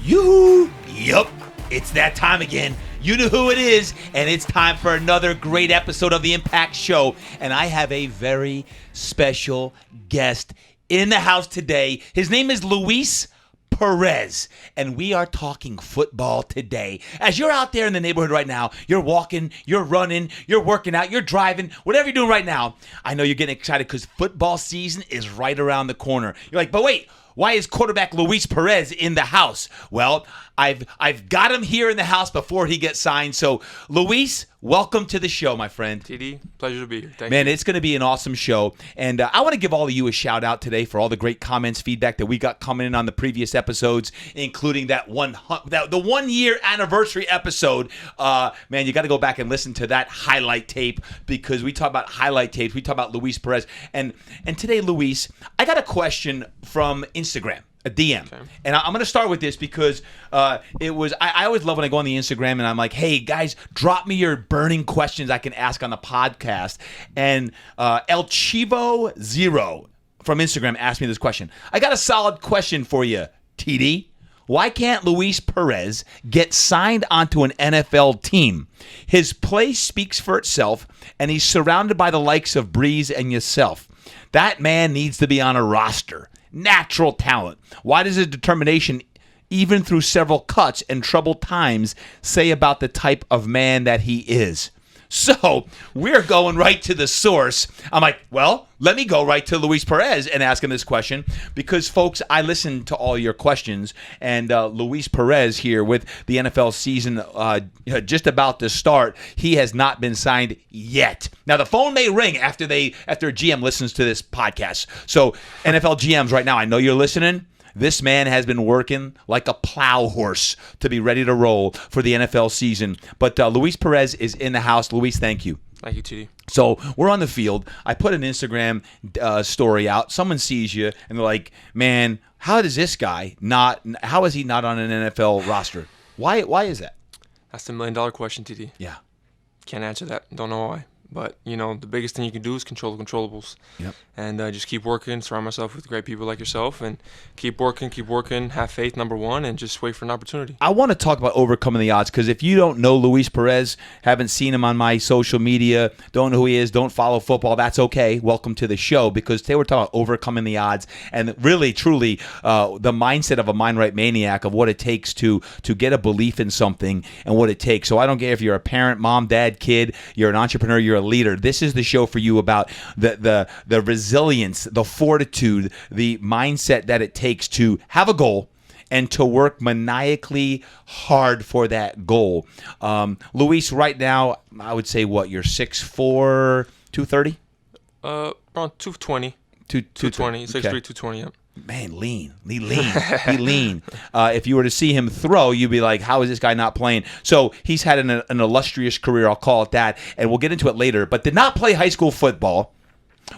Yoo-hoo! Yup, it's that time again. You know who it is, and it's time for another great episode of the Impact Show. And I have a very special guest in the house today. His name is Luis Perez, and we are talking football today. As you're out there in the neighborhood right now, you're walking, you're running, you're working out, you're driving, whatever you're doing right now, I know you're getting excited because football season is right around the corner. You're like, but wait, why is quarterback Luis Perez in the house? Well, I've got him here in the house before he gets signed. So, Luis, welcome to the show, my friend. TD, pleasure to be here. Thank Man, you. It's going to be an awesome show. And I want to give all of you a shout out today for all the great comments, feedback that we got coming in on the previous episodes, including the 1 year anniversary episode. Man, you got to go back and listen to that highlight tape because we talk about highlight tapes. We talk about Luis Perez. And today, Luis, I got a question from Instagram. A DM. Okay. And I'm going to start with this because I always love when I go on the Instagram and I'm like, hey, guys, drop me your burning questions I can ask on the podcast. And El Chivo Zero from Instagram asked me this question. I got a solid question for you, TD. Why can't Luis Perez get signed onto an NFL team? His play speaks for itself, and he's surrounded by the likes of Breeze and yourself. That man needs to be on a roster. Natural talent. Why does his determination, even through several cuts and troubled times, say about the type of man that he is? So we're going right to the source. I'm like, well, let me go right to Luis Perez and ask him this question because, folks, I listened to all your questions, and Luis Perez here with the NFL season just about to start, he has not been signed yet. Now, the phone may ring after a GM listens to this podcast. So NFL GMs right now, I know you're listening. This man has been working like a plow horse to be ready to roll for the NFL season. But Luis Perez is in the house. Luis, thank you. Thank you, TD. So we're on the field. I put an Instagram story out. Someone sees you, and they're like, man, how is he not on an NFL roster? Why is that? That's the $1 million question, TD. Yeah. Can't answer that. Don't know why. But, the biggest thing you can do is control the controllables. Yep. And just keep working, surround myself with great people like yourself, and keep working, have faith, number one, and just wait for an opportunity. I want to talk about overcoming the odds because if you don't know Luis Perez, haven't seen him on my social media, don't know who he is, don't follow football, that's okay. Welcome to the show because today we're talking about overcoming the odds and really, truly, the mindset of a mind-right maniac of what it takes to get a belief in something and what it takes. So I don't care if you're a parent, mom, dad, kid, you're an entrepreneur, you're a leader. This is the show for you about the resilience, the fortitude, the mindset that it takes to have a goal and to work maniacally hard for that goal. Luis, right now, I would say what, you're 6'4", 230? Around 220. 220, 6'3", okay. 220, yeah. Man, lean. He lean. If you were to see him throw, you'd be like, how is this guy not playing? So he's had an illustrious career, I'll call it that, and we'll get into it later, but did not play high school football.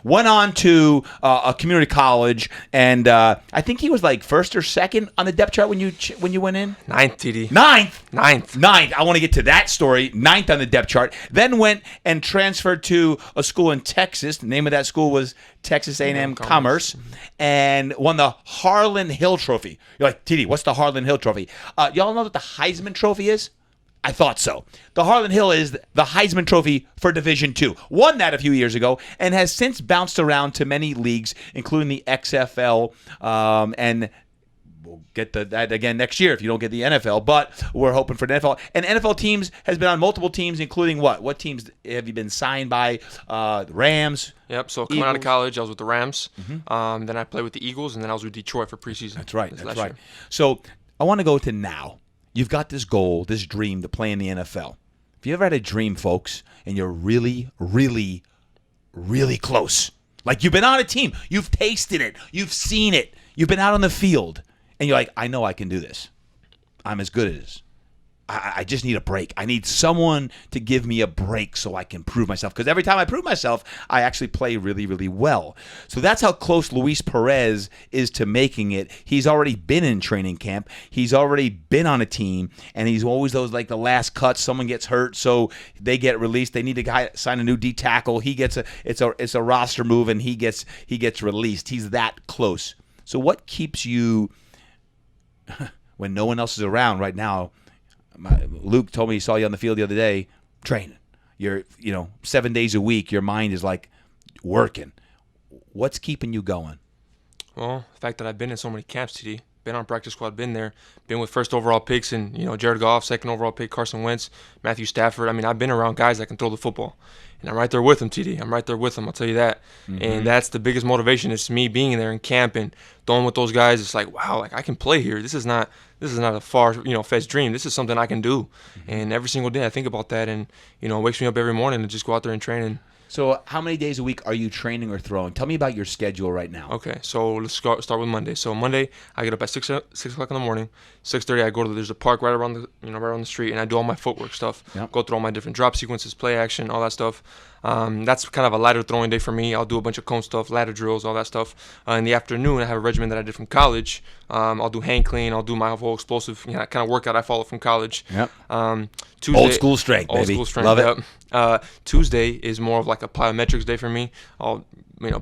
Went on to a community college, and I think he was like first or second on the depth chart when you went in? Ninth, TD. Ninth. I want to get to that story. Ninth on the depth chart. Then went and transferred to a school in Texas. The name of that school was Texas A&M Commerce, and won the Harlon Hill Trophy. You're like, TD, what's the Harlon Hill Trophy? Y'all know what the Heisman Trophy is? I thought so. The Harlon Hill is the Heisman Trophy for Division II. Won that a few years ago and has since bounced around to many leagues, including the XFL, and we'll get that again next year if you don't get the NFL, but we're hoping for the NFL. And NFL teams has been on multiple teams, including what? What teams have you been signed by? The Rams? Yep, so coming out of college, I was with the Rams. Mm-hmm. Then I played with the Eagles, and then I was with Detroit for preseason. That's right. So I want to go to now. You've got this goal, this dream to play in the NFL. If you ever had a dream, folks, and you're really, really, really close, like you've been on a team, you've tasted it, you've seen it, you've been out on the field, and you're like, I know I can do this. I'm as good as this. I just need a break. I need someone to give me a break so I can prove myself. Because every time I prove myself, I actually play really, really well. So that's how close Luis Perez is to making it. He's already been in training camp. He's already been on a team. And he's always those like the last cut. Someone gets hurt, so they get released. They need to sign a new D tackle. It's a roster move, and he gets released. He's that close. So what keeps you when no one else is around right now. Luke told me he saw you on the field the other day training. You're 7 days a week. Your mind is like working. What's keeping you going? Well, the fact that I've been in so many camps, TD, been on practice squad, been there, been with first overall picks and Jared Goff, second overall pick, Carson Wentz, Matthew Stafford. I mean, I've been around guys that can throw the football, and I'm right there with them, TD. I'm right there with them. I'll tell you that. Mm-hmm. And that's the biggest motivation. It's me being there in camp and throwing with those guys. It's like, wow, like I can play here. This is not a far fetched dream. This is something I can do. Mm-hmm. And every single day I think about that, and it wakes me up every morning to just go out there and train. And so how many days a week are you training or throwing? Tell me about your schedule right now. Okay, so let's start with Monday. So Monday, I get up at 6 o'clock in the morning. 6:30, I go to there's a park right around the street, and I do all my footwork stuff. Yep. Go through all my different drop sequences, play action, all that stuff. That's kind of a lighter throwing day for me. I'll do a bunch of cone stuff, ladder drills, all that stuff. In the afternoon, I have a regimen that I did from college. I'll do hang clean. I'll do my whole explosive kind of workout I follow from college. Yep. Tuesday, old school strength, baby. Old school strength. Love it. Yep. Tuesday is more of like a plyometrics day for me. I'll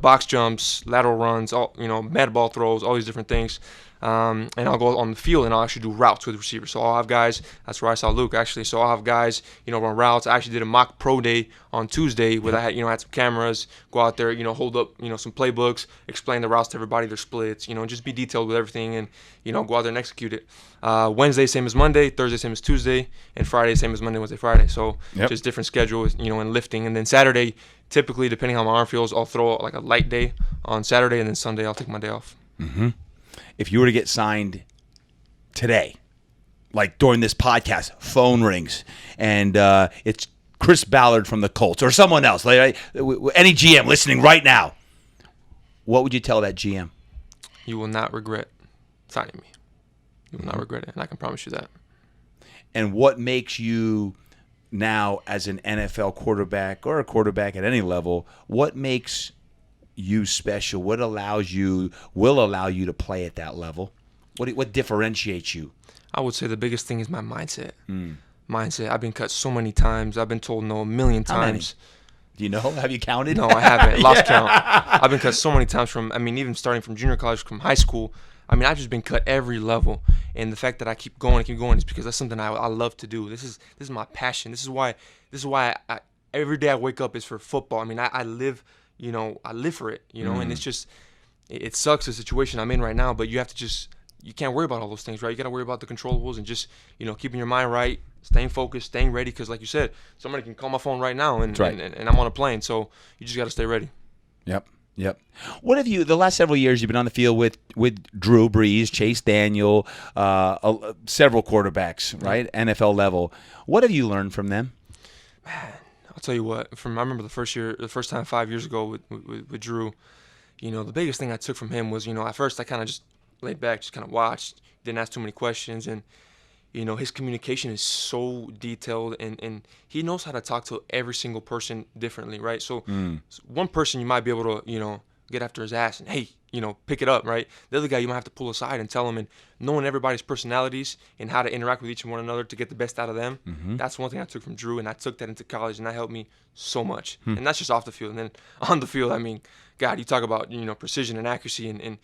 box jumps, lateral runs, all med ball throws, all these different things. And I'll go on the field and I'll actually do routes with receivers. So I'll have guys. That's where I saw Luke actually. So I'll have guys, run routes. I actually did a mock pro day on Tuesday where I had some cameras, go out there, hold up, some playbooks, explain the routes to everybody, their splits, just be detailed with everything and go out there and execute it. Wednesday same as Monday, Thursday same as Tuesday, and Friday same as Monday, Wednesday, Friday. So just different schedule, and lifting. And then Saturday, typically depending on how my arm feels, I'll throw like a light day on Saturday, and then Sunday I'll take my day off. Mm-hmm. If you were to get signed today, like during this podcast, phone rings, and it's Chris Ballard from the Colts or someone else, like any GM listening right now, what would you tell that GM? You will not regret signing me. You will not regret it, and I can promise you that. And what makes you now, as an NFL quarterback or a quarterback at any level, what makes you special? What will allow you to play at that level? What differentiates you? I would say the biggest thing is my mindset. Mindset. I've been cut so many times. I've been told no a million times. How many? Do you know? Have you counted? No, I haven't. Lost count. I've been cut so many times even starting from junior college, from high school. I've just been cut every level. And the fact that I keep going is because that's something I love to do. This is my passion. This is why every day I wake up is for football. I live I live for it, and it's just, it sucks the situation I'm in right now, but you can't worry about all those things, right? You got to worry about the controllables and just, keeping your mind right, staying focused, staying ready, because like you said, somebody can call my phone right now and I'm on a plane, so you just got to stay ready. Yep. What have you, the last several years, you've been on the field with Drew Brees, Chase Daniel, several quarterbacks, right? NFL level. What have you learned from them? Man, I'll tell you what. I remember the first time 5 years ago with Drew. The biggest thing I took from him was, at first I kind of just laid back, just kind of watched, didn't ask too many questions, and his communication is so detailed, and he knows how to talk to every single person differently, right? So one person you might be able to, get after his ass and, hey, pick it up, right? The other guy you might have to pull aside and tell him, and knowing everybody's personalities and how to interact with each and one another to get the best out of them. That's one thing I took from Drew, and I took that into college, and that helped me so much. And that's just off the field. And then on the field, God, you talk about, precision and accuracy and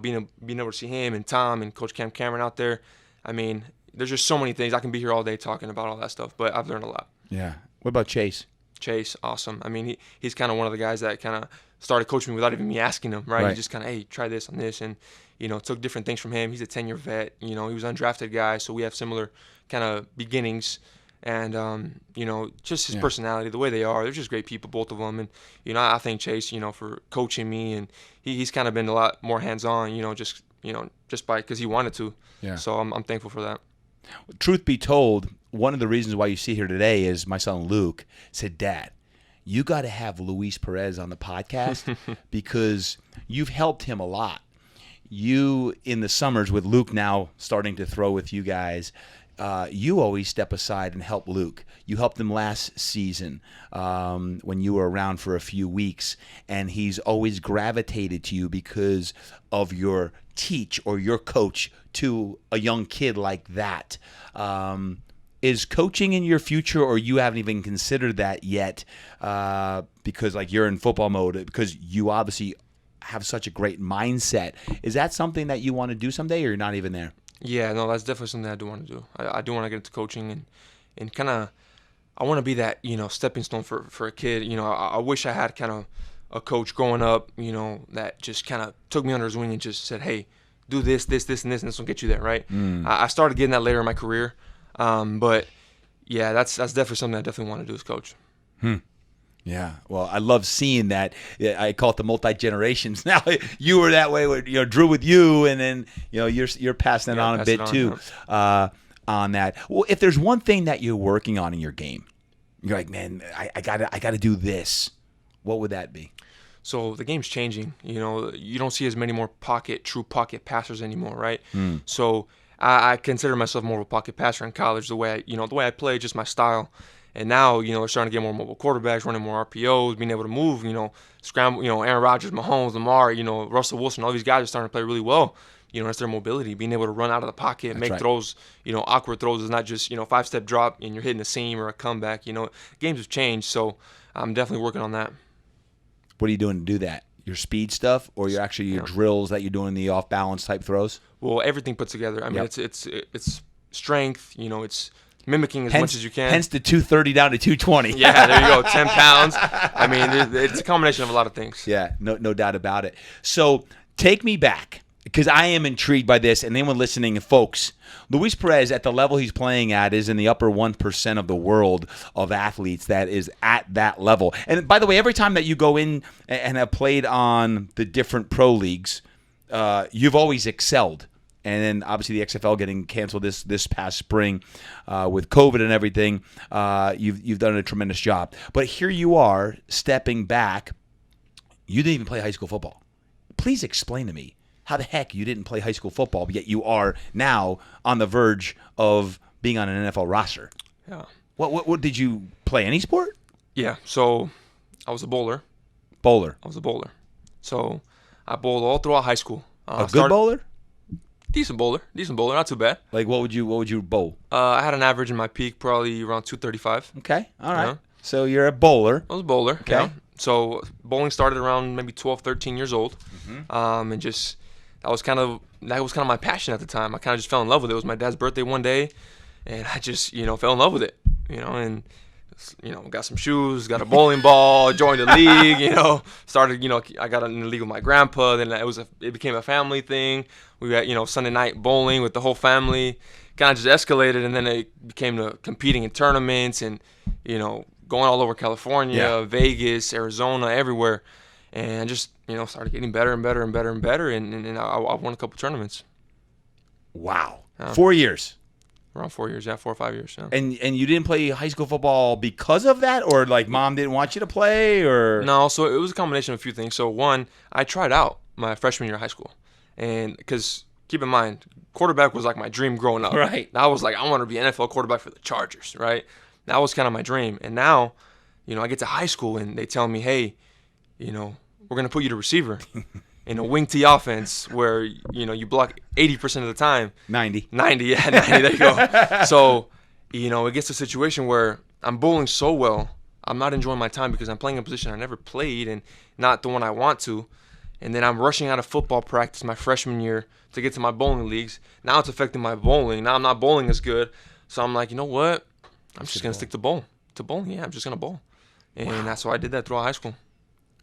being able to see him and Tom and Coach Cam Cameron out there. There's just so many things. I can be here all day talking about all that stuff, but I've learned a lot. Yeah. What about Chase? Chase, awesome. He's kind of one of the guys that kind of started coaching me without even me asking him, right? He just kind of, hey, try this on this, and, took different things from him. He's a 10-year vet. He was an undrafted guy, so we have similar kind of beginnings. And, just his personality, the way they are, they're just great people, both of them. And, I thank Chase, for coaching me, and he's kind of been a lot more hands-on, just because he wanted to. Yeah. So I'm thankful for that. Truth be told, one of the reasons why you see here today is my son Luke said, Dad, you got to have Luis Perez on the podcast because you've helped him a lot. You, in the summers with Luke now starting to throw with you guys, you always step aside and help Luke. You helped him last season when you were around for a few weeks, and he's always gravitated to you because of your teach or your coach to a young kid like that. Is coaching in your future, or you haven't even considered that yet because you're in football mode, because you obviously have such a great mindset? Is that something that you want to do someday, or you're not even there? Yeah, no, that's definitely something I do want to do. I do want to get into coaching and kind of, I want to be that, stepping stone for a kid. I wish I had kind of a coach growing up, that just kind of took me under his wing and just said, hey, do this, this, this, and this will get you there, right? I started getting that later in my career. But, yeah, that's definitely something I definitely want to do as coach. Yeah, well, I love seeing that. I call it the multi-generations. Now, you were that way with, Drew with you, and then, you're passing it on a bit too on that. Well, if there's one thing that you're working on in your game, you're like, man, I gotta do this. What would that be? So the game's changing. You don't see as many more true pocket passers anymore, right? So I consider myself more of a pocket passer in college. The way I play, just my style. And now, we're starting to get more mobile quarterbacks, running more RPOs, being able to move, scramble, Aaron Rodgers, Mahomes, Lamar, Russell Wilson, all these guys are starting to play really well. It's their mobility, being able to run out of the pocket, make throws, awkward throws is not just, 5-step drop and you're hitting a seam or a comeback. Games have changed, so I'm definitely working on that. What are you doing to do that? Your speed stuff, or your drills that you're doing, the off-balance type throws? Well, everything put together. I mean, it's strength, it's mimicking as much as you can. Hence the 230 down to 220. Yeah, there you go, 10 pounds. I mean, it's a combination of a lot of things. Yeah, no doubt about it. So take me back, because I am intrigued by this, and anyone listening, folks, Luis Perez, at the level he's playing at, is in the upper 1% of the world of athletes that is at that level. And by the way, every time that you go in and have played on the different pro leagues, you've always excelled. And then obviously the XFL getting canceled this past spring with COVID and everything, you've done a tremendous job. But here you are stepping back. You didn't even play high school football. Please explain to me how the heck you didn't play high school football, but yet you are now on the verge of being on an NFL roster. Yeah. What did you play? Any sport? Yeah. So I was a bowler. Bowler. I was a bowler. So I bowled all throughout high school. Good bowler? Decent bowler, not too bad. Like what would you bowl? I had an average in my peak probably around 235. Okay, all right. So you're a bowler. I was a bowler. Okay. Yeah. So bowling started around maybe 12, 13 years old, and just that was kind of my passion at the time. I kind of just fell in love with it. It was my dad's birthday one day, and I just fell in love with it. And got some shoes, got a bowling ball, joined the league. Started. I got in the league with my grandpa. Then it became a family thing. We had, Sunday night bowling with the whole family. Kind of just escalated, and then it became to competing in tournaments and, going all over California, Vegas, Arizona, everywhere. And just, started getting better and better and better and better, and I won a couple tournaments. Wow. 4 years. Around 4 years, 4 or 5 years. Yeah. And you didn't play high school football because of that, or like mom didn't want you to play, or? No, so it was a combination of a few things. So one, I tried out my freshman year of high school. And because keep in mind, quarterback was like my dream growing up. Right. I was like, I want to be an NFL quarterback for the Chargers, right? That was kind of my dream. And now, I get to high school and they tell me, hey, we're going to put you to receiver in a wing T offense where, you block 80% of the time. 90, yeah, 90, there you go. So, it gets to a situation where I'm bowling so well, I'm not enjoying my time because I'm playing a position I never played and not the one I want to. And then I'm rushing out of football practice my freshman year to get to my bowling leagues. Now it's affecting my bowling. Now I'm not bowling as good. So I'm like, you know what? I'm just going to stick to bowling. Yeah, I'm just going to bowl. And that's why I did that throughout high school.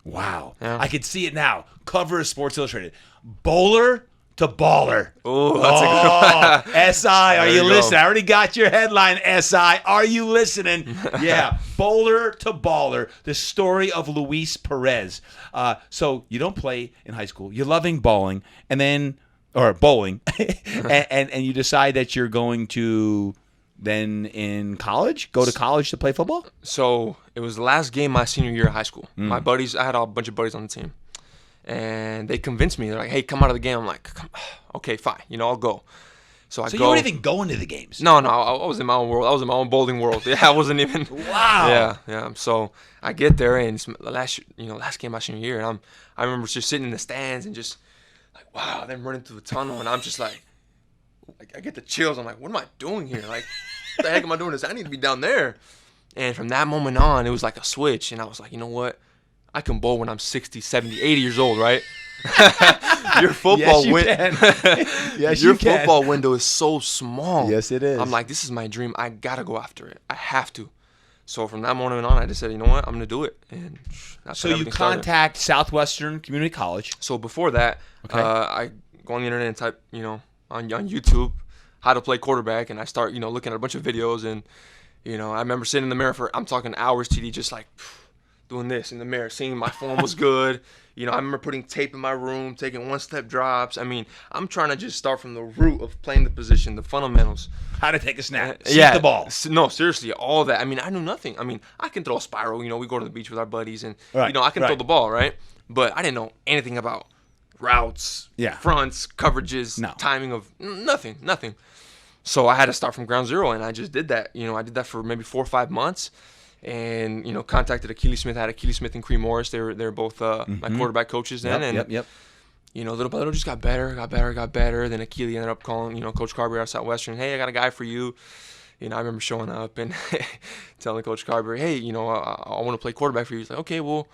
Wow. Yeah. I can see it now. Cover of Sports Illustrated. Bowler to baller. Ooh, that's a good one. SI, are you listening? I already got your headline, SI. Are you listening? Yeah. Bowler to baller. The story of Luis Perez. So you don't play in high school. You're loving bowling, or bowling, and you decide that you're going to then in college, go to college to play football? So it was the last game my senior year of high school. My buddies, I had a bunch of buddies on the team. And they convinced me. They're like, hey, come out of the game. I'm like, okay, fine. I'll go. So I go. So you weren't even going to the games? No, I was in my own world. I was in my own bowling world. Yeah, I wasn't even. Wow. Yeah. So I get there, and it's the last game my senior year. And I remember just sitting in the stands and just like, wow, then running through the tunnel. And I'm just like I get the chills. I'm like, what am I doing here? Like, what the heck am I doing this? I need to be down there. And from that moment on, it was like a switch. And I was like, you know what? I can bowl when I'm 60, 70, 80 years old, right? your football Yes, your you can. football window is so small. Yes, it is. I'm like, this is my dream. I gotta go after it. I have to. So from that moment on, I just said, you know what, I'm gonna do it. And that's So how you everything started. contact Southwestern Community College. So before that, Okay. I go on the internet and type, on YouTube, how to play quarterback, and I start, looking at a bunch of videos, and I remember sitting in the mirror I'm talking hours, TD, just like doing this in the mirror, seeing my form was good. I remember putting tape in my room, taking one-step drops. I mean, I'm trying to just start from the root of playing the position, the fundamentals. How to take a snap. Yeah, the ball. No, seriously, all that. I mean, I knew nothing. I mean, I can throw a spiral. We go to the beach with our buddies, and Right, I can throw right. the ball, right? But I didn't know anything about routes, fronts, coverages, timing of nothing. So I had to start from ground zero, and I just did that. I did that for maybe 4 or 5 months, and contacted Achilles Smith. I had Achilles Smith and Cream Morris. They're both my quarterback coaches then, Yep. Little by little, just got better. Then Achilles ended up calling, Coach Carberry out of Southwestern. Hey, I got a guy for you. I remember showing up and telling Coach Carberry, hey, I want to play quarterback for you. He's like, okay, well,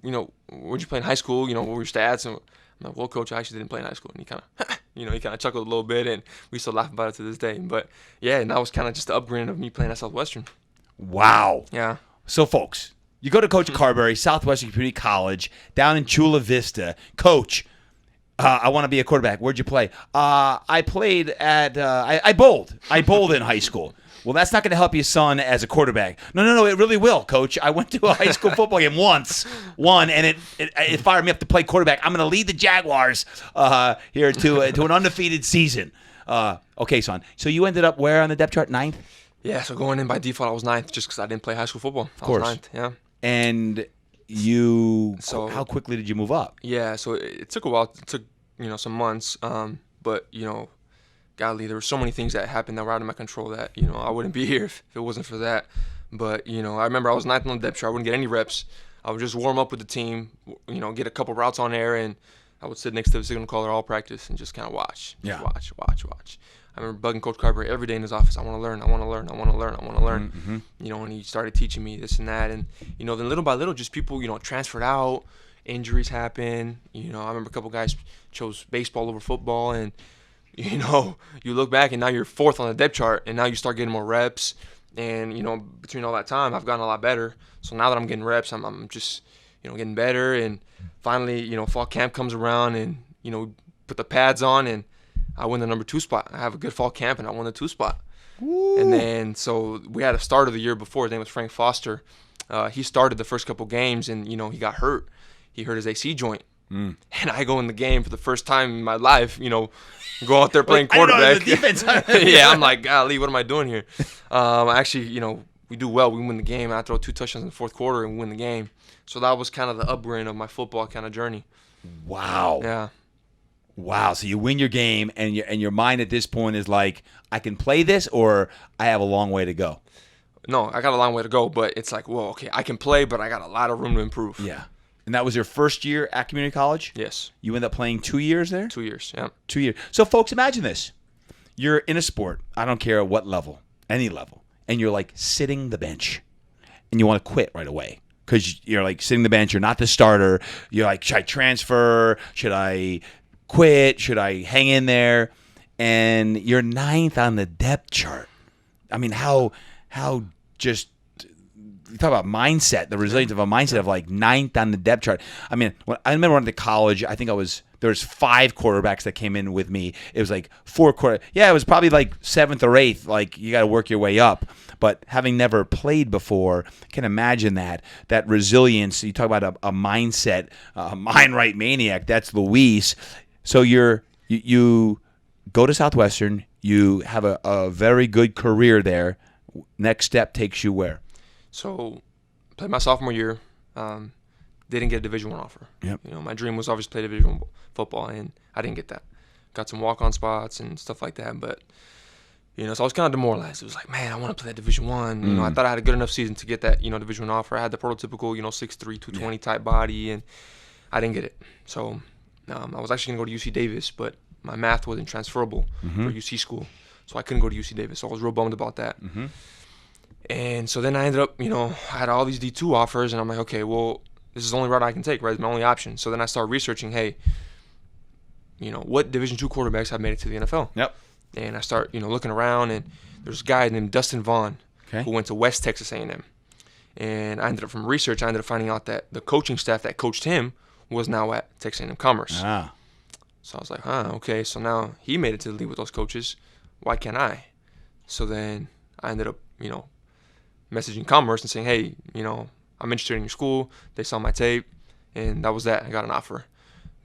where'd you play in high school? What were your stats? And I'm like, well, Coach, I actually didn't play in high school. And he kind of, chuckled a little bit, and we still laugh about it to this day. But yeah, and that was kind of just the upbringing of me playing at Southwestern. Wow. Yeah. So, folks, you go to Coach Carberry, Southwestern Community College, down in Chula Vista. Coach, I want to be a quarterback. Where'd you play? I played at I bowled. I bowled in high school. Well, that's not going to help you, son, as a quarterback. No, it really will, Coach. I went to a high school football game won, and it fired me up to play quarterback. I'm going to lead the Jaguars here to an undefeated season. Okay, son. So you ended up where on the depth chart? 9th? Yeah, so going in by default, I was 9th just because I didn't play high school football. Of course. I was 9th, yeah. And how quickly did you move up? Yeah, so it took a while. It took, some months. But, golly, there were so many things that happened that were out of my control that, I wouldn't be here if it wasn't for that. But, I remember I was 9th on the depth chart. I wouldn't get any reps. I would just warm up with the team, get a couple routes on air, and I would sit next to the signal caller all practice and just kind of watch. Yeah. Watch. I remember bugging Coach Carberry every day in his office. I want to learn. Mm-hmm. And he started teaching me this and that. And, then little by little, just people, transferred out. Injuries happen. I remember a couple guys chose baseball over football. And, you look back and now you're 4th on the depth chart. And now you start getting more reps. And, between all that time, I've gotten a lot better. So now that I'm getting reps, I'm just, getting better. And finally, fall camp comes around and, put the pads on and I win the number 2 spot. I have a good fall camp, and I won the 2 spot. Ooh. And then, so we had a starter the year before. His name was Frank Foster. He started the first couple games, and, he got hurt. He hurt his AC joint. And I go in the game for the first time in my life, go out there playing quarterback. Yeah, I'm like, golly, what am I doing here? Actually, we do well. We win the game. I throw 2 touchdowns in the 4th quarter and win the game. So that was kind of the upbringing of my football kind of journey. Wow. Yeah. Wow, so you win your game, and your mind at this point is like, I can play this, or I have a long way to go. No, I got a long way to go, but it's like, well, okay, I can play, but I got a lot of room to improve. Yeah. And that was your first year at community college? Yes. You ended up playing 2 years there? 2 years, yeah. 2 years. So, folks, imagine this. You're in a sport, I don't care what level, any level, and you're like sitting the bench, and you want to quit right away. Because you're like sitting the bench, you're not the starter. You're like, should I transfer? Should I quit? Should I hang in there? And you're 9th on the depth chart. I mean, how just you talk about mindset, the resilience of a mindset of like 9th on the depth chart. I mean, when I remember when I went to college, I think there was 5 quarterbacks that came in with me. It was like 4 quarter. Yeah, it was probably like 7th or 8th. Like you got to work your way up. But having never played before, I can imagine that resilience. You talk about a mindset, a mind right maniac. That's Luis. So you go to Southwestern. You have a very good career there. Next step takes you where? So, played my sophomore year. Didn't get a Division I offer. Yep. My dream was always play Division I football, and I didn't get that. Got some walk-on spots and stuff like that, but so I was kind of demoralized. It was like, man, I want to play that Division I. I thought I had a good enough season to get that Division I offer. I had the prototypical 6'3", 220 type body, and I didn't get it. So I was actually gonna go to UC Davis, but my math wasn't transferable for UC school, so I couldn't go to UC Davis. So I was real bummed about that. And so then I ended up, I had all these D2 offers, and I'm like, okay, well, this is the only route I can take, right? It's my only option. So then I started researching, hey, what Division II quarterbacks have made it to the NFL. Yep. And I start, looking around, and there's a guy named Dustin Vaughn who went to West Texas A&M. And I ended up, from research, finding out that the coaching staff that coached him was now at Texas A&M Commerce. Ah. So I was like, okay. So now he made it to the league with those coaches. Why can't I? So then I ended up, messaging Commerce and saying, hey, I'm interested in your school. They saw my tape, and that was that. I got an offer.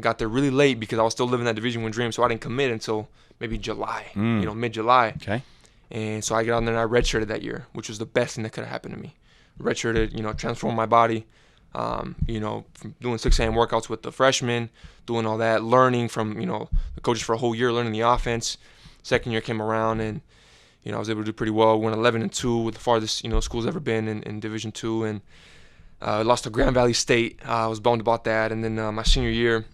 Got there really late because I was still living that Division I dream, so I didn't commit until maybe July, mid-July. Okay. And so I got on there and I redshirted that year, which was the best thing that could have happened to me. Redshirted, transformed my body, from doing 6 a.m. workouts with the freshmen, doing all that, learning from, the coaches for a whole year, learning the offense. Second year came around, and, I was able to do pretty well. Went 11-2, with the farthest, school's ever been in Division II, and lost to Grand Valley State. I was bummed about that. And then my senior year,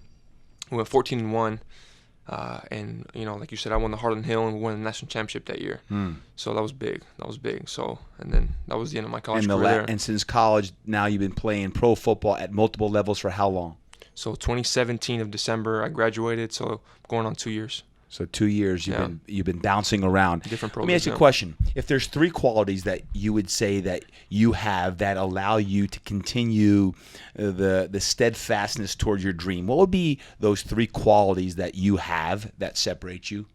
we went 14-1. And, like you said, I won the Harlon Hill and won the national championship that year. So that was big. So, and then that was the end of my college career there. And since college, now you've been playing pro football at multiple levels for how long? So 2017 of December, I graduated, so going on 2 years. So 2 years you've been bouncing around. Different programs. Let me ask you a question. If there's 3 qualities that you would say that you have that allow you to continue the steadfastness towards your dream, what would be those 3 qualities that you have that separate you?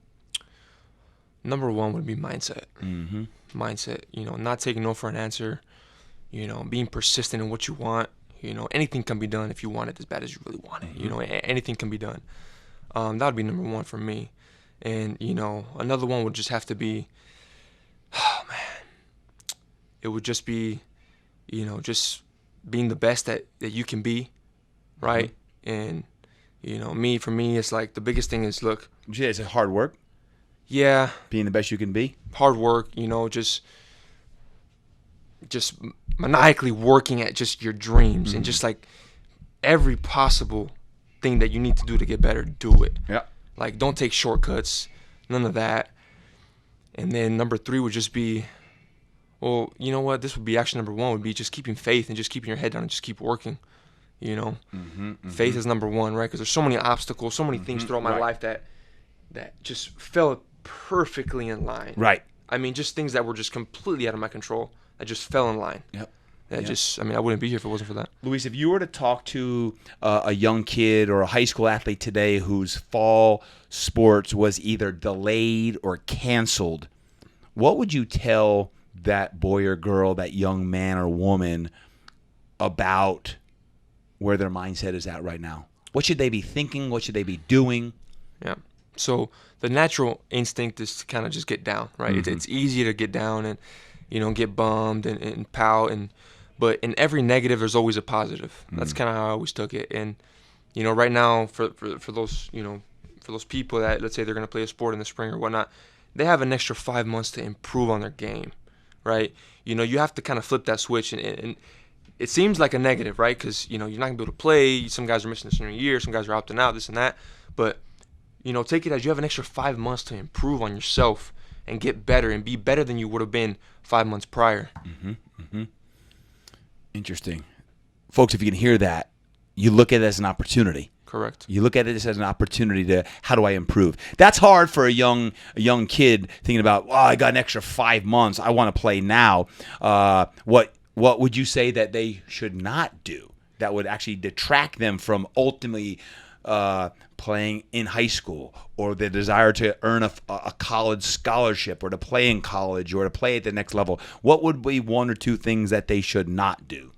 Number 1 would be mindset. Mm-hmm. Mindset, not taking no for an answer, being persistent in what you want. Anything can be done if you want it as bad as you really want it. Mm-hmm. Anything can be done. That would be number 1 for me. And, another one would just have to be, it would just be, just being the best that you can be, right? Mm-hmm. And, for me, it's like the biggest thing is, look. Would you say it's hard work? Yeah. Being the best you can be? Hard work, just maniacally working at just your dreams, and just like every possible thing that you need to do to get better, do it. Yeah. Like, don't take shortcuts, none of that. And then number 3 would just be, well, you know what? This would be actually number 1 would be just keeping faith and just keeping your head down and just keep working. Faith is number 1, right? Because there's so many obstacles, so many things throughout my life that just fell perfectly in line. Right. I mean, just things that were just completely out of my control that just fell in line. Yep. I wouldn't be here if it wasn't for that. Luis, if you were to talk to a young kid or a high school athlete today whose fall sports was either delayed or canceled, what would you tell that boy or girl, that young man or woman, about where their mindset is at right now? What should they be thinking? What should they be doing? Yeah. So the natural instinct is to kind of just get down, right? Mm-hmm. It's easy to get down and, get bummed and pout. But in every negative, there's always a positive. That's kind of how I always took it. And, right now, for those, for those people that, let's say they're going to play a sport in the spring or whatnot, they have an extra 5 months to improve on their game, right? You have to kind of flip that switch. And it seems like a negative, right? Because, you're not going to be able to play. Some guys are missing the senior year. Some guys are opting out, this and that. But, take it as you have an extra 5 months to improve on yourself and get better and be better than you would have been 5 months prior. Mm-hmm. Mm-hmm. Interesting. Folks, if you can hear that, you look at it as an opportunity. Correct. You look at it as an opportunity to, how do I improve? That's hard for a young kid thinking about, I got an extra 5 months. I want to play now. What would you say that they should not do that would actually detract them from ultimately playing in high school, or the desire to earn a college scholarship, or to play in college, or to play at the next level? What would be 1 or 2 things that they should not do?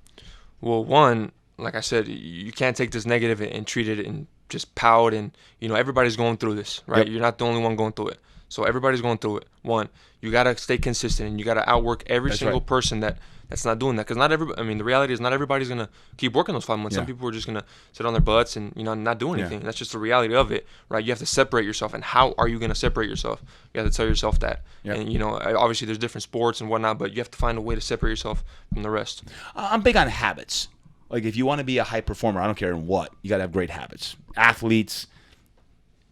Well, 1, like I said, you can't take this negative and treat it and just pout. And, everybody's going through this, right? Yep. You're not the only one going through it. So everybody's going through it. 1, you got to stay consistent, and you got to outwork every single person that's not doing that. Because the reality is not everybody's going to keep working those 5 months. Yeah. Some people are just going to sit on their butts and, not do anything. Yeah. That's just the reality of it, right? You have to separate yourself. And how are you going to separate yourself? You have to tell yourself that. Yep. And, obviously there's different sports and whatnot, but you have to find a way to separate yourself from the rest. I'm big on habits. Like, if you want to be a high performer, I don't care in what, you got to have great habits. Athletes,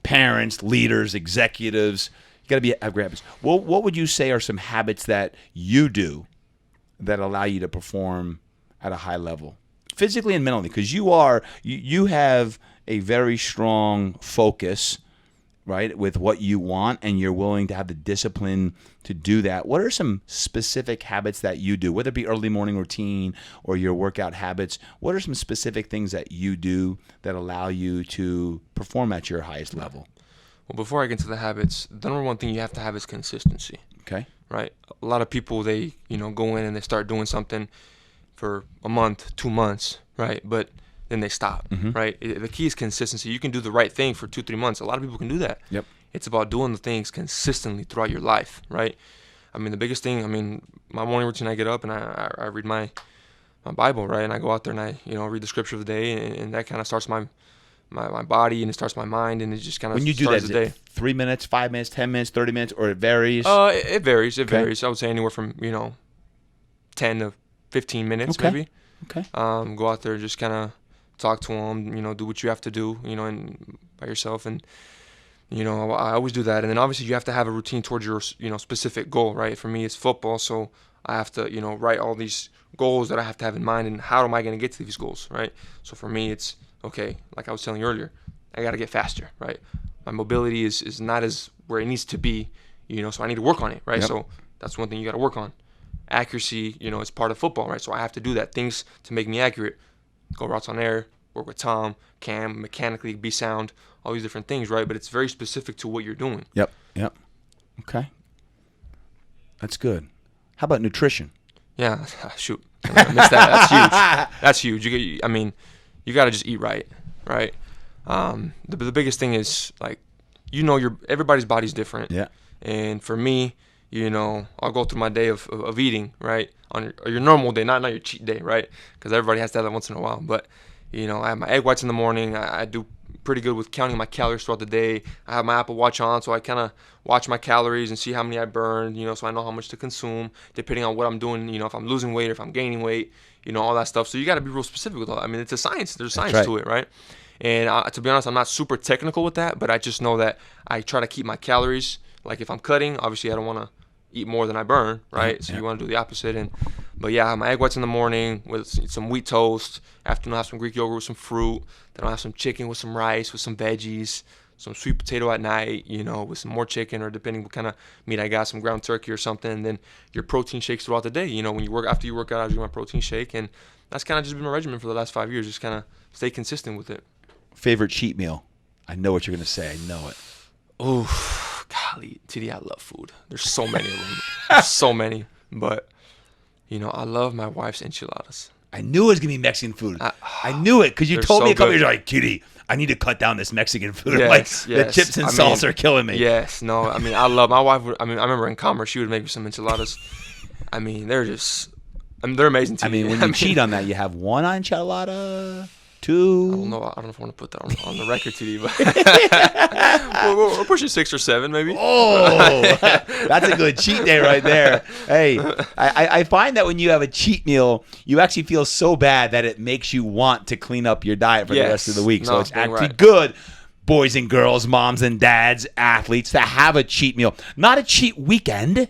parents, leaders, executives, you got to have great habits. Well, what would you say are some habits that you do that allow you to perform at a high level, physically and mentally? Because you have a very strong focus right, with what you want, and you're willing to have the discipline to do that. What are some specific habits that you do, whether it be early morning routine or your workout habits? What are some specific things that you do that allow you to perform at your highest level? Well, before I get into the habits, the number one thing you have to have is consistency. Okay. Right? A lot of people, they, go in and they start doing something for a month, 2 months, right? But then they stop, right? The key is consistency. You can do the right thing for 2-3 months. A lot of people can do that. Yep. It's about doing the things consistently throughout your life, right? I mean, the biggest thing, my morning routine, I get up and I read my Bible, right? And I go out there and I, read the scripture of the day, and that kind of starts my body, and it starts my mind, and it just kind of when you do starts that, the is day. it 3 minutes, 5 minutes, 10 minutes, 30 minutes, or it varies? It varies. It Okay. varies. I would say anywhere from 10 to 15 minutes, Okay. maybe. Okay. Go out there and just kind of talk to them, do what you have to do, and by yourself. And, I always do that. And then obviously you have to have a routine towards your, specific goal, right? For me, it's football. So I have to, write all these goals that I have to have in mind, and how am I going to get to these goals, right? So for me, it's, okay, like I was telling you earlier, I got to get faster, right? My mobility is not as where it needs to be, so I need to work on it, right? Yep. So that's one thing you got to work on. Accuracy, is part of football, right? So I have to do that. Things to make me accurate. Go routes on air, work with Tom, Cam, mechanically be sound, all these different things, right? But it's very specific to what you're doing. Yep. Okay. That's good. How about nutrition? Yeah, shoot. I missed that. That's huge. You got to just eat right? The biggest thing is, like, everybody's body's different. Yeah. And for me, I'll go through my day of eating, right? On your normal day, not your cheat day, right? Because everybody has to have that once in a while. But, I have my egg whites in the morning. I do pretty good with counting my calories throughout the day. I have my Apple Watch on, so I kind of watch my calories and see how many I burned, so I know how much to consume, depending on what I'm doing, if I'm losing weight or if I'm gaining weight, all that stuff. So you got to be real specific with all that. It's a science. There's a science to it, right? And to be honest, I'm not super technical with that, but I just know that I try to keep my calories. Like if I'm cutting, obviously I don't want to eat more than I burn, right? So you want to do the opposite. But yeah, I have my egg whites in the morning with some wheat toast. Afternoon, I have some Greek yogurt with some fruit. Then I'll have some chicken with some rice, with some veggies, some sweet potato at night, with some more chicken, or depending what kind of meat I got, some ground turkey or something. And then your protein shakes throughout the day. After you work out, I do my protein shake. And that's kind of just been my regimen for the last 5 years, just kind of stay consistent with it. Favorite cheat meal? I know what you're going to say. I know it. Oh, golly, TD, I love food. There's so many of them. There's so many. But, I love my wife's enchiladas. I knew it was going to be Mexican food. I knew it because you told me a couple years ago, like, Kitty, I need to cut down this Mexican food. Yes, the chips and sauce are killing me. Yes, no, I love my wife. I remember in Commerce, she would make me some enchiladas. They're just, they're amazing to me. When you cheat on that, you have one enchilada, two. I don't know if I want to put that on the record, TD, but we're pushing 6 or 7 maybe. Oh, that's a good cheat day right there. Hey, I find that when you have a cheat meal, you actually feel so bad that it makes you want to clean up your diet for the rest of the week. So it's actually good, boys and girls, moms and dads, athletes, to have a cheat meal. Not a cheat weekend.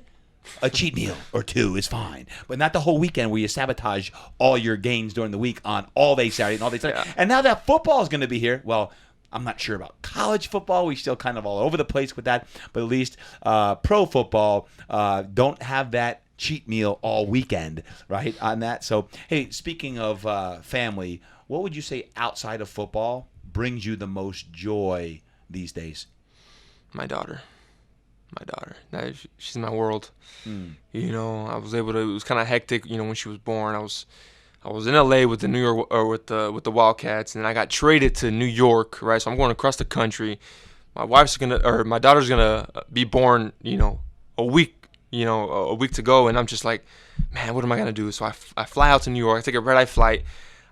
A cheat meal or two is fine, but not the whole weekend where you sabotage all your gains during the week on all day Saturday and all day Sunday. Yeah. And now that football is going to be here, well, I'm not sure about college football. We're still kind of all over the place with that, but at least pro football don't have that cheat meal all weekend, right, on that. So, hey, speaking of family, what would you say outside of football brings you the most joy these days? My daughter. She's my world. I was able to. It was kind of hectic. When she was born, I was in LA with the New York or with the Wildcats, and I got traded to New York. Right, so I'm going across the country. My daughter's gonna be born. A week to go, and I'm just like, man, what am I gonna do? So I fly out to New York. I take a red-eye flight.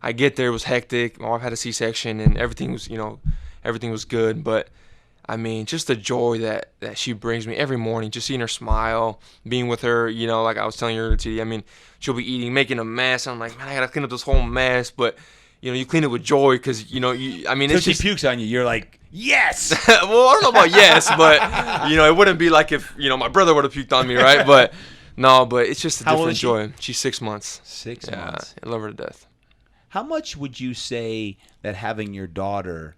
I get there. It was hectic. My wife had a C-section, and everything was good, but. Just the joy that she brings me every morning, just seeing her smile, being with her, like I was telling you earlier, TD, she'll be eating, making a mess. I'm like, man, I got to clean up this whole mess. But, you clean it with joy because, so it's she pukes on you. You're like, yes. Well, I don't know about yes, but, it wouldn't be like if, my brother would have puked on me, right? But, no, but it's just a different joy. She's 6 months. 6 months. I love her to death. How much would you say that having your daughter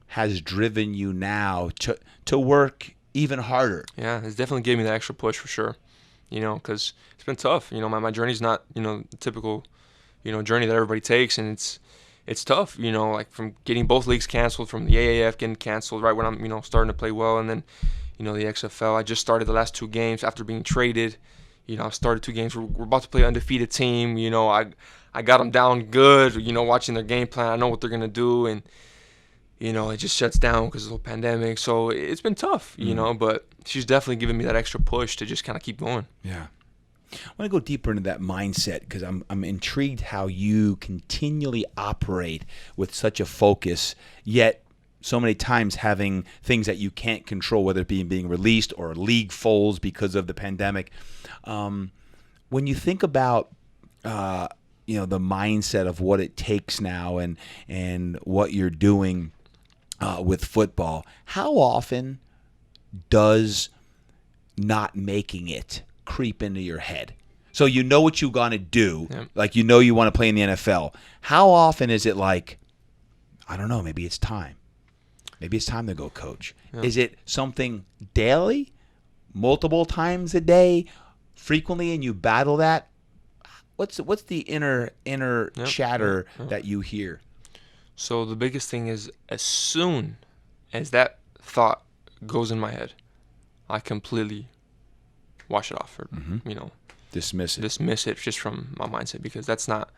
has driven you now to work even harder? Yeah, it's definitely gave me that extra push for sure. Because it's been tough. My journey's not, the typical, journey that everybody takes, and it's tough. Like from getting both leagues canceled, from the AAF getting canceled right when I'm, starting to play well, and then, the XFL. I just started the last 2 games after being traded. I started 2 games. We're about to play an undefeated team. I got them down good. Watching their game plan, I know what they're gonna do, and it just shuts down because of the whole pandemic. So it's been tough, but she's definitely given me that extra push to just kind of keep going. Yeah. I want to go deeper into that mindset because I'm intrigued how you continually operate with such a focus, yet so many times having things that you can't control, whether it be being released or league folds because of the pandemic. When you think about the mindset of what it takes now and what you're doing with football, how often does not making it creep into your head? So you know what you're going to do, like you want to play in the NFL. How often is it like, I don't know, maybe it's time. Maybe it's time to go coach. Yeah. Is it something daily, multiple times a day, frequently, and you battle that? What's the inner chatter that you hear? So the biggest thing is, as soon as that thought goes in my head, I completely wash it off, or dismiss it just from my mindset, because that's not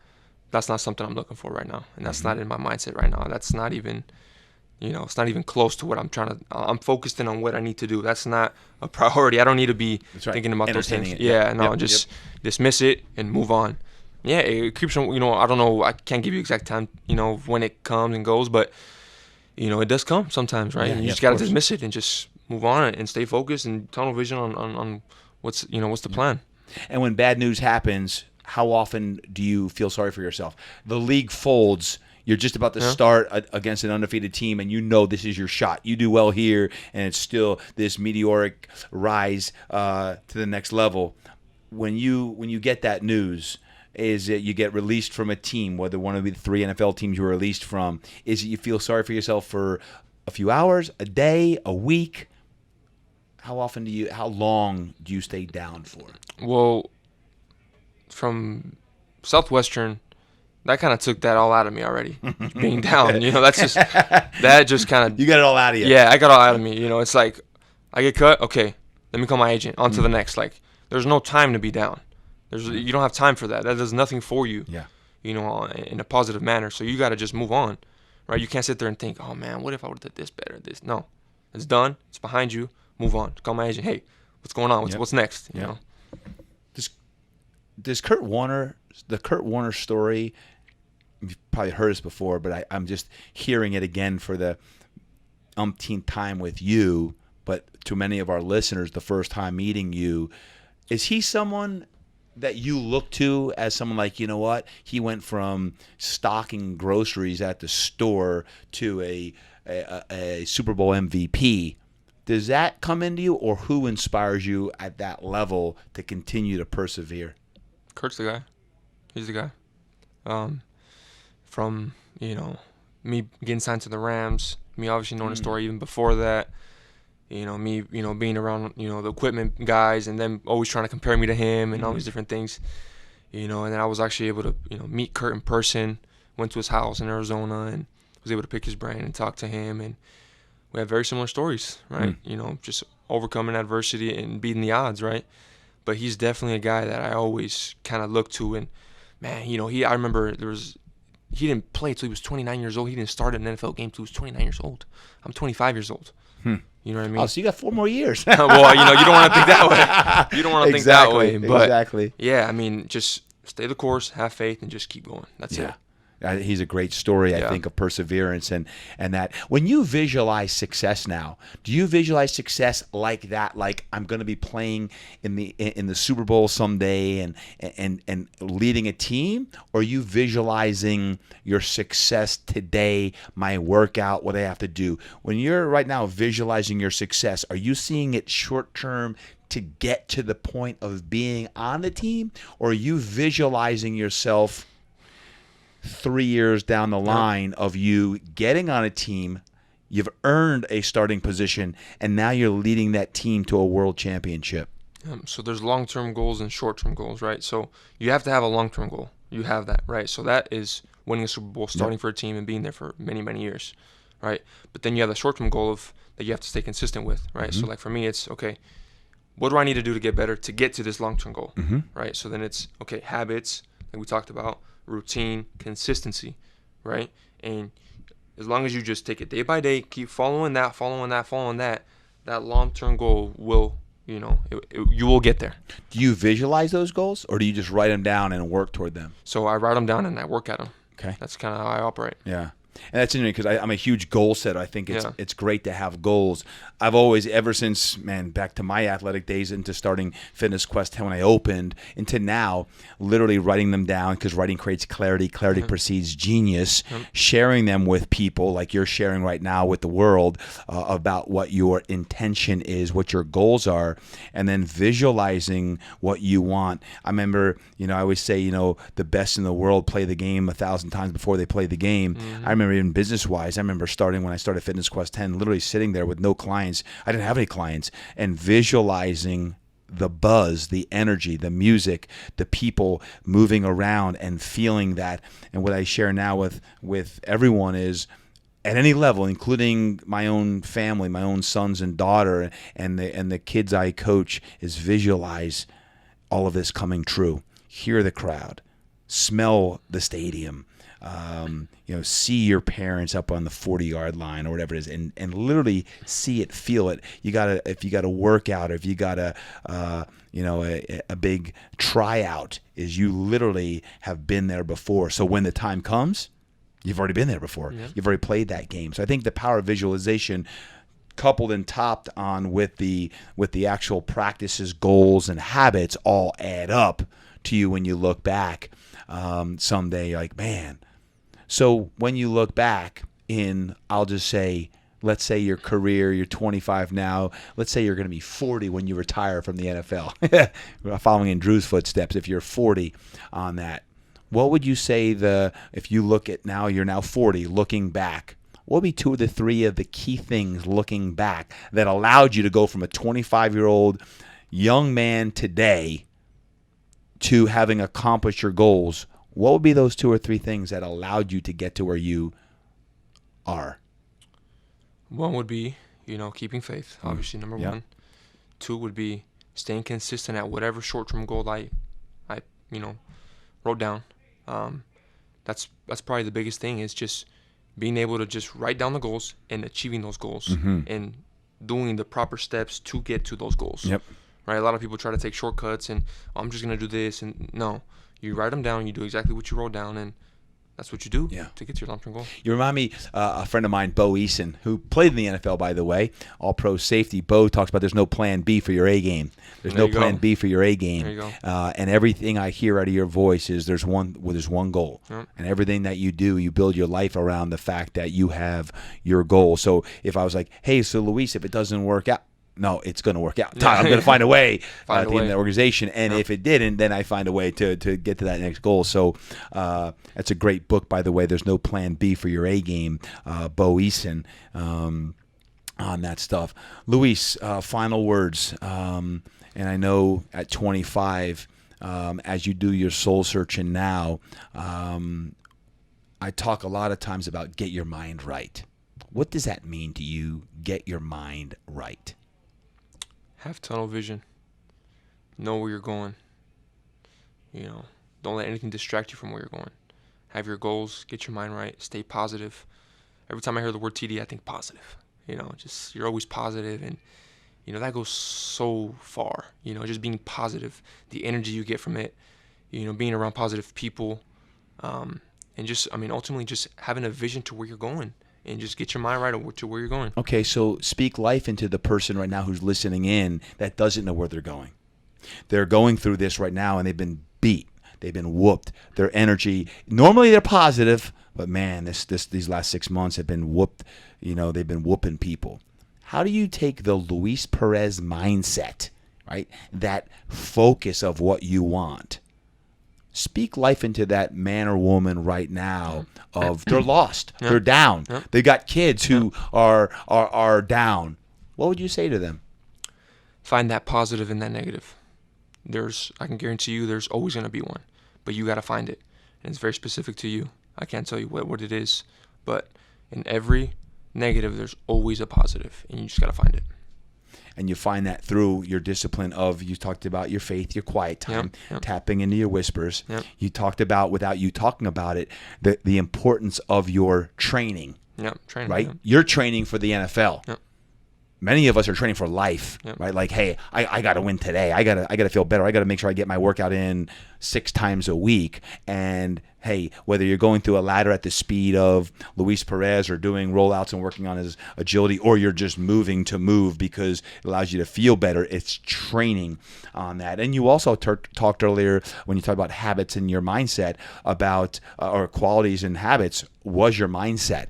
something I'm looking for right now, and that's not in my mindset right now. That's not even, it's not even close to what I'm trying to. I'm focused in on what I need to do. That's not a priority. I don't need to be thinking about those things. Dismiss it and move on. Yeah, it keeps on. I don't know. I can't give you exact time. When it comes and goes, but it does come sometimes, right? And you just gotta dismiss it and just move on and stay focused and tunnel vision on what's the plan. And when bad news happens, how often do you feel sorry for yourself? The league folds. You're just about to start against an undefeated team, and this is your shot. You do well here, and it's still this meteoric rise to the next level. When you get that news, is it you get released from a team, whether one of the 3 NFL teams you were released from? Is it you feel sorry for yourself for a few hours, a day, a week? How long do you stay down for? Well, from Southwestern, that kind of took that all out of me already. Being down, that just kind of. You got it all out of you. Yeah, I got it all out of me. It's like, I get cut. Okay, let me call my agent. On to the next. Like, there's no time to be down. You don't have time for that. That does nothing for you. Yeah. In a positive manner. So you got to just move on, right? You can't sit there and think, oh man, what if I would have did this better? No, it's done. It's behind you. Move on. Call my agent. Hey, what's going on? What's next? You know. Does Kurt Warner, the Kurt Warner story? You've probably heard this before, but I'm just hearing it again for the umpteenth time with you. But to many of our listeners, the first time meeting you, is he someone that you look to as someone like, what? He went from stocking groceries at the store to a Super Bowl MVP. Does that come into you, or who inspires you at that level to continue to persevere? Kurt's the guy. He's the guy. From, me getting signed to the Rams, me obviously knowing the story even before that, me, being around, the equipment guys, and them always trying to compare me to him and all these different things, and then I was actually able to, meet Kurt in person, went to his house in Arizona and was able to pick his brain and talk to him, and we have very similar stories, right? Just overcoming adversity and beating the odds, right? But he's definitely a guy that I always kind of look to, and man, I remember he didn't play until he was 29 years old. He didn't start an NFL game until he was 29 years old. I'm 25 years old. You know what I mean? Oh, so you got 4 more years. Well, you don't want to think that way. You don't want to think that way. But exactly. Yeah, I mean, just stay the course, have faith, and just keep going. That's it. He's a great story, I think, of perseverance and that. When you visualize success now, do you visualize success like that? Like, I'm going to be playing in the Super Bowl someday and leading a team? Or are you visualizing your success today, my workout, what I have to do? When you're right now visualizing your success, are you seeing it short term to get to the point of being on the team? Or are you visualizing yourself 3 years down the line of you getting on a team, You've earned a starting position, and now you're leading that team to a world championship. So there's long-term goals and short-term goals, right? So you have to have a long-term goal. You have that, right? So that is winning a Super Bowl, starting for a team, and being there for many, many years, right? But then you have the short-term goal of that you have to stay consistent with, right? So like for me, it's okay. What do I need to do to get better to get to this long-term goal, right? So then it's okay. Habits, like we talked about, routine, consistency, right? And as long as you just take it day by day, keep following that, that long-term goal will, you will get there. Do you visualize those goals, or do you just write them down and work toward them? So I write them down and I work at them. Okay. That's kind of how I operate. Yeah. And that's interesting because I'm a huge goal setter. I think it's great to have goals. I've always, ever since, back to my athletic days into starting Fitness Quest when I opened, into now, literally writing them down, because writing creates clarity. Clarity precedes genius. Sharing them with people like you're sharing right now with the world about what your intention is, what your goals are, and then visualizing what you want. I remember, I always say, the best in the world play the game 1,000 times before they play the game. I remember even business-wise, I remember starting when I started Fitness Quest 10, literally sitting there with no clients. I didn't have any clients, and visualizing the buzz, the energy, the music, the people moving around, and feeling that. And what I share now with everyone is, at any level, including my own family, my own sons and daughter, and the kids I coach, is visualize all of this coming true. Hear the crowd, smell the stadium, see your parents up on the 40-yard line or whatever it is, and literally see it, feel it. If you got a workout, or if you got a big tryout, is you literally have been there before. So when the time comes, you've already been there before. Yeah. You've already played that game. So I think the power of visualization, coupled and topped on with the actual practices, goals, and habits, all add up to you when you look back someday. Like, man. So when you look back in, I'll just say, let's say your career, you're 25 now. Let's say you're going to be 40 when you retire from the NFL. Following in Drew's footsteps, if you're 40 on that, what would you say if you look at now, you're now 40, looking back, what would be 2 or 3 of the key things looking back that allowed you to go from a 25-year-old young man today to having accomplished your goals? What would be those 2 or 3 things that allowed you to get to where you are? One would be, keeping faith, obviously, number one. 2 would be staying consistent at whatever short-term goal I wrote down. That's probably the biggest thing, is just being able to just write down the goals and achieving those goals and doing the proper steps to get to those goals. Yep. Right? A lot of people try to take shortcuts and I'm just going to do this, and no. You write them down, you do exactly what you wrote down, and that's what you do to get to your long-term goal. You remind me, a friend of mine, Bo Eason, who played in the NFL, by the way, all-pro safety. Bo talks about there's no plan B for your A game. There's no plan B for your A game. There you go. And everything I hear out of your voice is there's one goal. Yep. And everything that you do, you build your life around the fact that you have your goal. So if I was like, hey, so Luis, if it doesn't work out, no, it's going to work out. Todd, I'm going to find a way to end the organization. And if it didn't, then I find a way to get to that next goal. So that's a great book, by the way. There's no plan B for your A game. Bo Eason on that stuff. Luis, final words. And I know at 25, as you do your soul searching now, I talk a lot of times about get your mind right. What does that mean to you, get your mind right? Have tunnel vision. Know where you're going. Don't let anything distract you from where you're going. Have your goals. Get your mind right. Stay positive. Every time I hear the word TD, I think positive. Just you're always positive, and that goes so far. Just being positive, the energy you get from it. Being around positive people, and just ultimately just having a vision to where you're going. And just get your mind right to where you're going. Okay, so speak life into the person right now who's listening in that doesn't know where they're going. They're going through this right now, and they've been beat. They've been whooped. Their energy, normally they're positive, but man, these last 6 months have been whooped. They've been whooping people. How do you take the Luis Perez mindset, right? That focus of what you want, Speak life into that man or woman right now of they're lost, they're down, they got kids who are down. What would you say to them? Find that positive in that negative. I can guarantee you there's always going to be one, but you got to find it. And it's very specific to you. I can't tell you what it is, but in every negative, there's always a positive, and you just got to find it. And you find that through your discipline of, you talked about your faith, your quiet time, tapping into your whispers. You talked about, without you talking about it, the importance of your training. Training. Right? You're training for the NFL. Many of us are training for life, right? Like, hey, I got to win today. I got to feel better. I got to make sure I get my workout in 6 times a week. And hey, whether you're going through a ladder at the speed of Luis Perez or doing rollouts and working on his agility, or you're just moving to move because it allows you to feel better, it's training on that. And you also talked earlier when you talked about habits and your mindset about, or qualities and habits, was your mindset.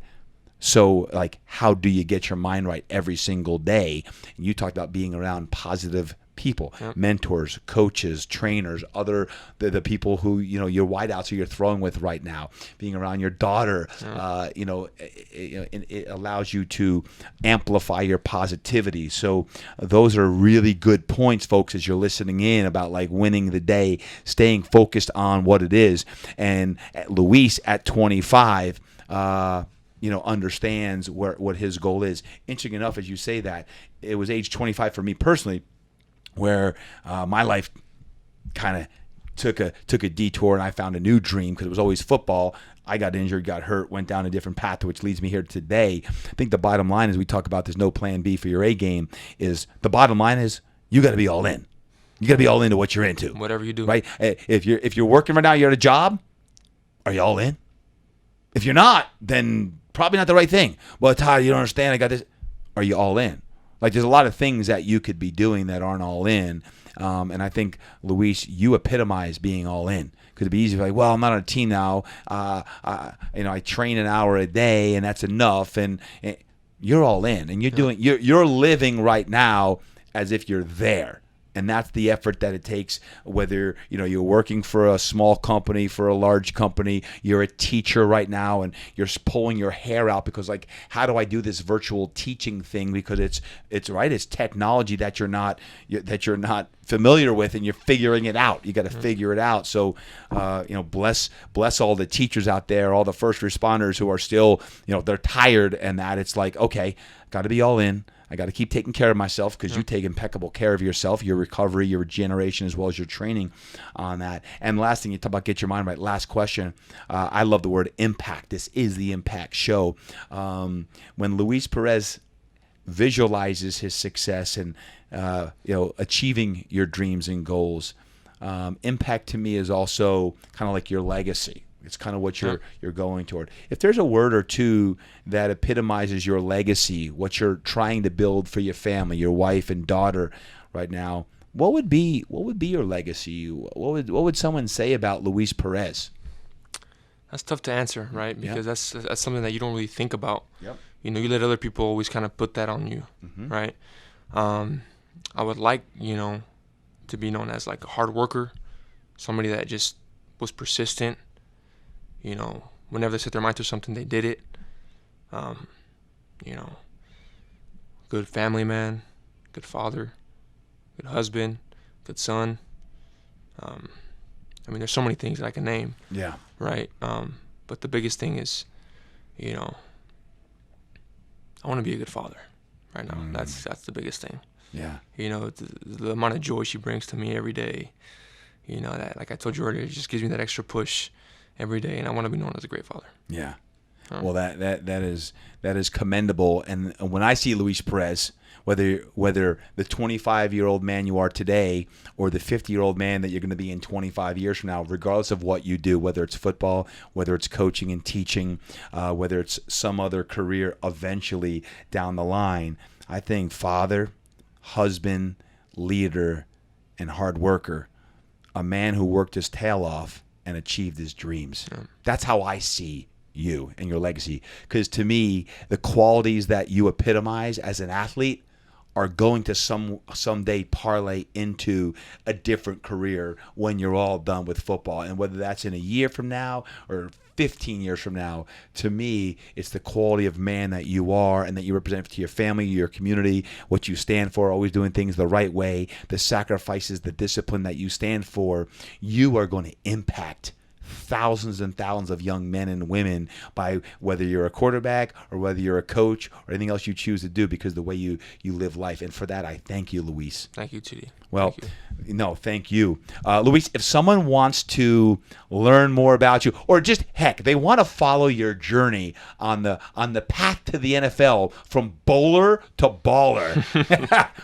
So, like, how do you get your mind right every single day? And you talked about being around positive people, mentors, coaches, trainers, the people who, your wideouts who you're throwing with right now, being around your daughter, it allows you to amplify your positivity. So those are really good points, folks, as you're listening in about like winning the day, staying focused on what it is. And Luis at 25, understands what his goal is. Interesting enough, as you say that, it was age 25 for me personally, where my life kind of took a detour, and I found a new dream because it was always football. I got injured, got hurt, went down a different path, which leads me here today. I think the bottom line, as we talk about, there's no plan B for your A game, is the bottom line is you got to be all in. You got to be all into what you're into. Whatever you do, right? If you're working right now, you're at a job. Are you all in? If you're not, then probably not the right thing. Well, Todd, you don't understand. I got this. Are you all in? Like, there's a lot of things that you could be doing that aren't all in. And I think, Luis, you epitomize being all in. Because it'd be easy to be like, well, I'm not on a team now. I train an hour a day, and that's enough. And you're all in, and you're living right now as if you're there. And that's the effort that it takes, whether you're working for a small company, for a large company, you're a teacher right now, and you're pulling your hair out because, like, how do I do this virtual teaching thing? Because it's technology that you're not familiar with, and you're figuring it out. You got to figure it out. So, bless all the teachers out there, all the first responders who are still, they're tired, and that it's like, okay, got to be all in. I got to keep taking care of myself because you take impeccable care of yourself, your recovery, your regeneration, as well as your training on that. And last thing, you talk about get your mind right. Last question. I love the word impact. This is the impact show. When Luis Perez visualizes his success and achieving your dreams and goals, impact to me is also kind of like your legacy. It's kind of what you're going toward. If there's a word or two that epitomizes your legacy, what you're trying to build for your family, your wife and daughter right now, what would be your legacy? What would someone say about Luis Perez? That's tough to answer, right? Because that's something that you don't really think about. Yep. You let other people always kind of put that on you, right? I would like, to be known as like a hard worker, somebody that just was persistent. Whenever they set their mind to something, they did it. Good family man, good father, good husband, good son. There's so many things that I can name. Yeah. Right. But the biggest thing is, I want to be a good father right now. That's the biggest thing. Yeah. The amount of joy she brings to me every day, that, like I told you earlier, it just gives me that extra push every day, and I want to be known as a great father. Yeah. Well, that is commendable. And when I see Luis Perez, whether the 25-year-old man you are today or the 50-year-old man that you're going to be in 25 years from now, regardless of what you do, whether it's football, whether it's coaching and teaching, whether it's some other career eventually down the line, I think father, husband, leader, and hard worker, a man who worked his tail off and achieved his dreams. Yeah. That's how I see you and your legacy. Because to me, the qualities that you epitomize as an athlete are going to someday parlay into a different career when you're all done with football. And whether that's in a year from now or 15 years from now, to me, it's the quality of man that you are and that you represent to your family, your community, what you stand for, always doing things the right way, the sacrifices, the discipline that you stand for. You are going to impact thousands and thousands of young men and women by whether you're a quarterback or whether you're a coach or anything else you choose to do, because the way you live life. And for that, I thank you, Luis. Thank you, TD. Well, thank you. Luis, if someone wants to learn more about you, or just, heck, they want to follow your journey on the path to the NFL from bowler to baller,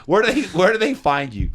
where do they find you?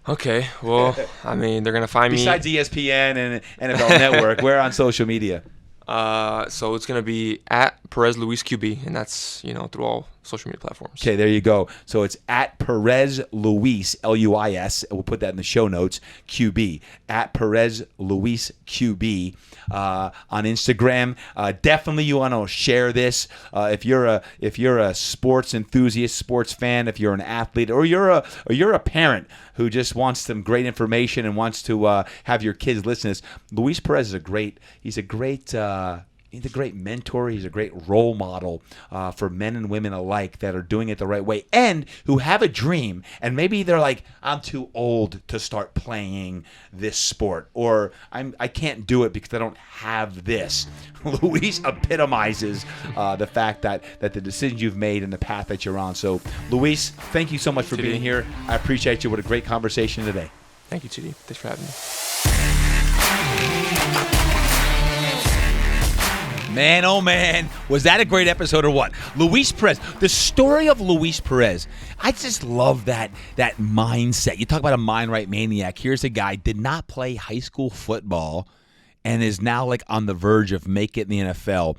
Okay, well, I mean, they're going to find Besides me. Besides ESPN and NFL Network, where on social media? So it's going to be at Perez Luis QB, and that's, through all social media platforms. Okay, there you go. So it's at Perez Luis, Luis. We'll put that in the show notes, QB. At Perez Luis QB on Instagram. Definitely you want to share this. If you're a sports enthusiast, sports fan, if you're an athlete, or you're a parent who just wants some great information and wants to have your kids listen to this, Luis Perez is a great mentor. He's a great role model for men and women alike that are doing it the right way and who have a dream. And maybe they're like, I'm too old to start playing this sport, or I can't do it because I don't have this. Luis epitomizes the fact that the decisions you've made and the path that you're on. So, Luis, thank you so much for being here. I appreciate you. What a great conversation today. Thank you, TD. Thanks for having me. Man, oh man, was that a great episode or what? Luis Perez, the story of Luis Perez. I just love that mindset. You talk about a mind right maniac. Here's a guy, did not play high school football and is now like on the verge of making it in the NFL.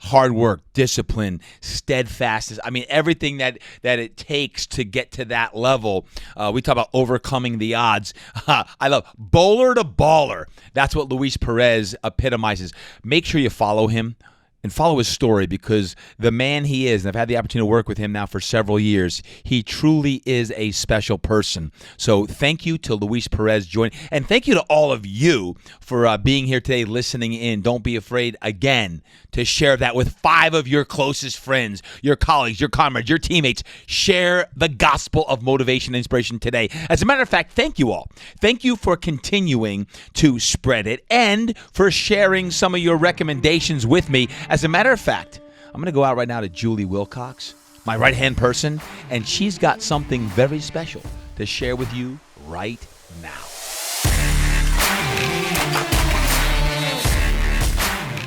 Hard work, discipline, steadfastness. I mean, everything that it takes to get to that level. We talk about overcoming the odds. I love bowler to baller. That's what Luis Perez epitomizes. Make sure you follow him and follow his story, because the man he is, and I've had the opportunity to work with him now for several years, he truly is a special person. So thank you to Luis Perez joining, and thank you to all of you for being here today, listening in. Don't be afraid, again, to share that with 5 of your closest friends, your colleagues, your comrades, your teammates. Share the gospel of motivation and inspiration today. As a matter of fact, thank you all. Thank you for continuing to spread it and for sharing some of your recommendations with me. As a matter of fact, I'm going to go out right now to Julie Wilcox, my right-hand person, and she's got something very special to share with you right now.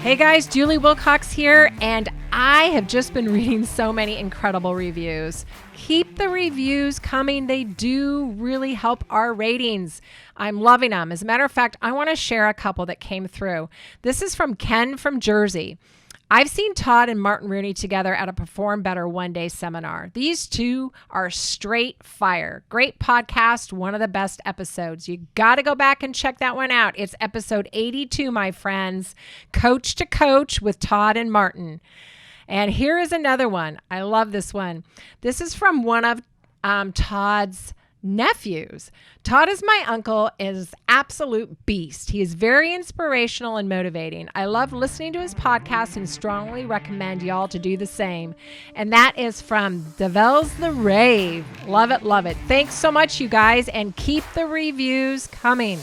Hey guys, Julie Wilcox here, and I have just been reading so many incredible reviews. Keep the reviews coming. They do really help our ratings. I'm loving them. As a matter of fact, I want to share a couple that came through. This is from Ken from Jersey. I've seen Todd and Martin Rooney together at a Perform Better one-day seminar. These two are straight fire. Great podcast, one of the best episodes. You got to go back and check that one out. It's episode 82, my friends. Coach to Coach with Todd and Martin. And here is another one. I love this one. This is from one of Todd's nephews. Todd is my uncle, is absolute beast. He is very inspirational and motivating. I love listening to his podcast and strongly recommend y'all to do the same. And that is from Devels the Rave. Love it, love it. Thanks so much, you guys, and keep the reviews coming.